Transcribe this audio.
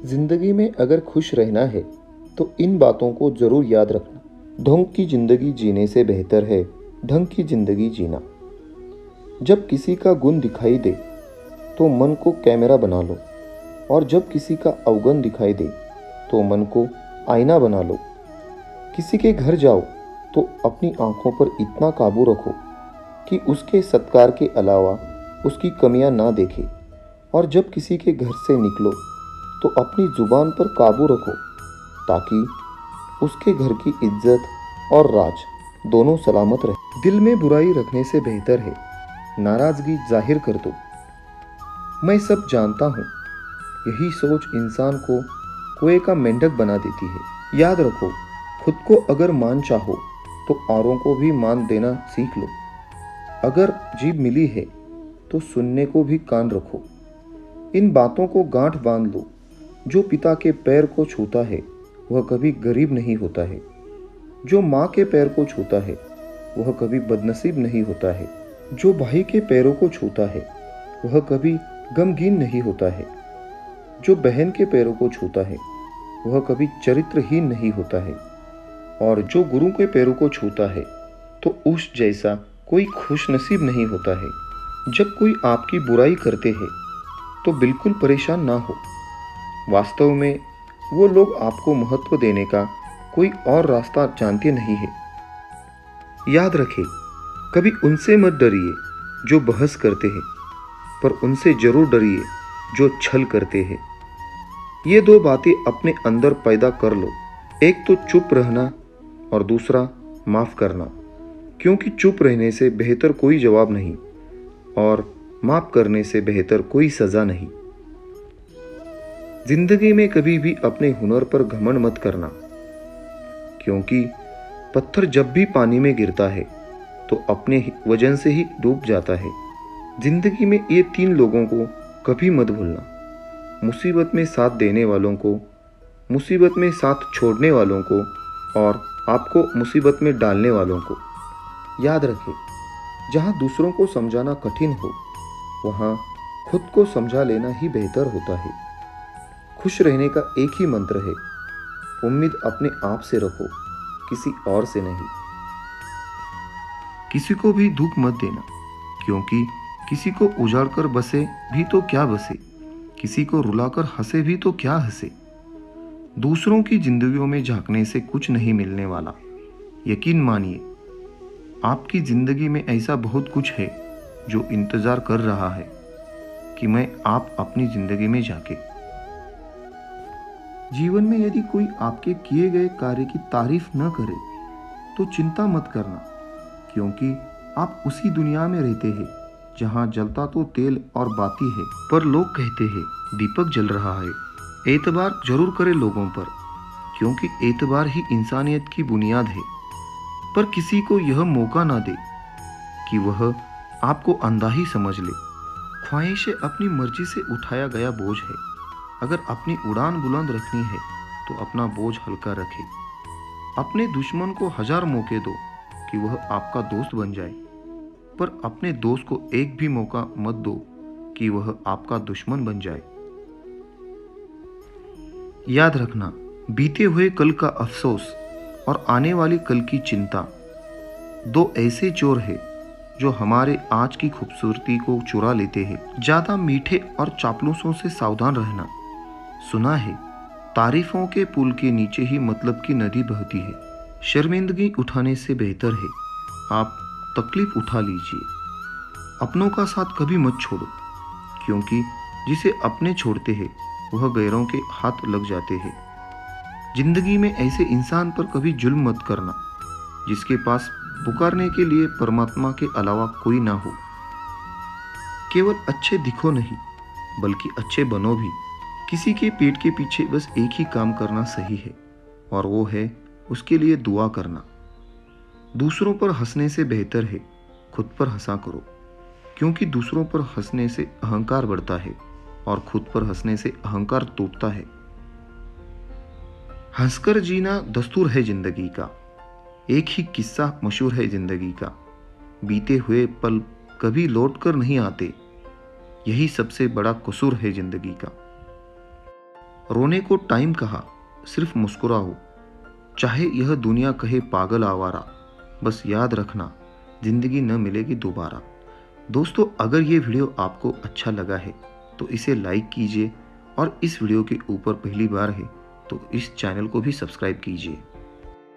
जिंदगी में अगर खुश रहना है तो इन बातों को जरूर याद रखना। ढंग की जिंदगी जीने से बेहतर है ढंग की जिंदगी जीना। जब किसी का गुण दिखाई दे तो मन को कैमरा बना लो, और जब किसी का अवगुण दिखाई दे तो मन को आईना बना लो। किसी के घर जाओ तो अपनी आंखों पर इतना काबू रखो कि उसके सत्कार के अलावा उसकी कमियां ना देखे, और जब किसी के घर से निकलो तो अपनी जुबान पर काबू रखो ताकि उसके घर की इज्जत और राज दोनों सलामत रहे। दिल में बुराई रखने से बेहतर है नाराजगी जाहिर कर दो। मैं सब जानता हूँ, यही सोच इंसान को कुएं का मेंढक बना देती है। याद रखो, खुद को अगर मान चाहो तो औरों को भी मान देना सीख लो। अगर जीभ मिली है तो सुनने को भी कान रखो। इन बातों को गांठ बांध लो, जो पिता के पैर को छूता है वह कभी गरीब नहीं होता है। जो माँ के पैर को छूता है वह कभी बदनसीब नहीं होता है। जो भाई के पैरों को छूता है वह कभी गमगीन नहीं होता है। जो बहन के पैरों को छूता है वह कभी चरित्रहीन नहीं होता है। और जो गुरु के पैरों को छूता है तो उस जैसा कोई खुशनसीब नहीं होता है। जब कोई आपकी बुराई करते हैं तो बिल्कुल परेशान ना हो। वास्तव में वो लोग आपको महत्व देने का कोई और रास्ता जानते नहीं है। याद रखें, कभी उनसे मत डरिए जो बहस करते हैं, पर उनसे जरूर डरिए जो छल करते हैं। ये दो बातें अपने अंदर पैदा कर लो, एक तो चुप रहना और दूसरा माफ करना, क्योंकि चुप रहने से बेहतर कोई जवाब नहीं और माफ करने से बेहतर कोई सजा नहीं। जिंदगी में कभी भी अपने हुनर पर घमंड मत करना, क्योंकि पत्थर जब भी पानी में गिरता है तो अपने वजन से ही डूब जाता है। जिंदगी में ये तीन लोगों को कभी मत भूलना, मुसीबत में साथ देने वालों को, मुसीबत में साथ छोड़ने वालों को, और आपको मुसीबत में डालने वालों को। याद रखें, जहाँ दूसरों को समझाना कठिन हो वहाँ खुद को समझा लेना ही बेहतर होता है। खुश रहने का एक ही मंत्र है, उम्मीद अपने आप से रखो, किसी और से नहीं। किसी को भी दुख मत देना, क्योंकि किसी को उजाड़ कर बसे भी तो क्या बसे, किसी को रुलाकर हंसे भी तो क्या हंसे। दूसरों की जिंदगियों में झांकने से कुछ नहीं मिलने वाला। यकीन मानिए, आपकी जिंदगी में ऐसा बहुत कुछ है जो इंतजार कर रहा है कि मैं आप अपनी जिंदगी में झांके। जीवन में यदि कोई आपके किए गए कार्य की तारीफ न करे तो चिंता मत करना, क्योंकि आप उसी दुनिया में रहते हैं जहां जलता तो तेल और बाती है, पर लोग कहते हैं दीपक जल रहा है। एतबार जरूर करें लोगों पर, क्योंकि एतबार ही इंसानियत की बुनियाद है। पर किसी को यह मौका ना दे कि वह आपको अंधा ही समझ ले। ख्वाहिशें अपनी मर्जी से उठाया गया बोझ है। अगर अपनी उड़ान बुलंद रखनी है तो अपना बोझ हल्का रखे। अपने दुश्मन को 1000 मौके दो कि वह आपका दोस्त बन जाए, पर अपने दोस्त को एक भी मौका मत दो कि वह आपका दुश्मन बन जाए। याद रखना, बीते हुए कल का अफसोस और आने वाली कल की चिंता दो ऐसे चोर हैं जो हमारे आज की खूबसूरती को चुरा लेते हैं। ज्यादा मीठे और चापलूसों से सावधान रहना। सुना है तारीफों के पुल के नीचे ही मतलब की नदी बहती है। शर्मिंदगी उठाने से बेहतर है आप तकलीफ उठा लीजिए। अपनों का साथ कभी मत छोड़ो, क्योंकि जिसे अपने छोड़ते हैं वह गैरों के हाथ लग जाते हैं। जिंदगी में ऐसे इंसान पर कभी जुल्म मत करना जिसके पास पुकारने के लिए परमात्मा के अलावा कोई ना हो। केवल अच्छे दिखो नहीं, बल्कि अच्छे बनो भी। किसी के पेट के पीछे बस एक ही काम करना सही है, और वो है उसके लिए दुआ करना। दूसरों पर हंसने से बेहतर है खुद पर हंसा करो, क्योंकि दूसरों पर हंसने से अहंकार बढ़ता है और खुद पर हंसने से अहंकार टूटता है। हंसकर जीना दस्तूर है जिंदगी का। एक ही किस्सा मशहूर है जिंदगी का, बीते हुए पल कभी लौट कर नहीं आते, यही सबसे बड़ा कसूर है जिंदगी का। रोने को टाइम कहा, सिर्फ मुस्कुराओ। चाहे यह दुनिया कहे पागल आवारा, बस याद रखना जिंदगी न मिलेगी दोबारा। दोस्तों, अगर ये वीडियो आपको अच्छा लगा है तो इसे लाइक कीजिए और इस वीडियो के ऊपर पहली बार है तो इस चैनल को भी सब्सक्राइब कीजिए।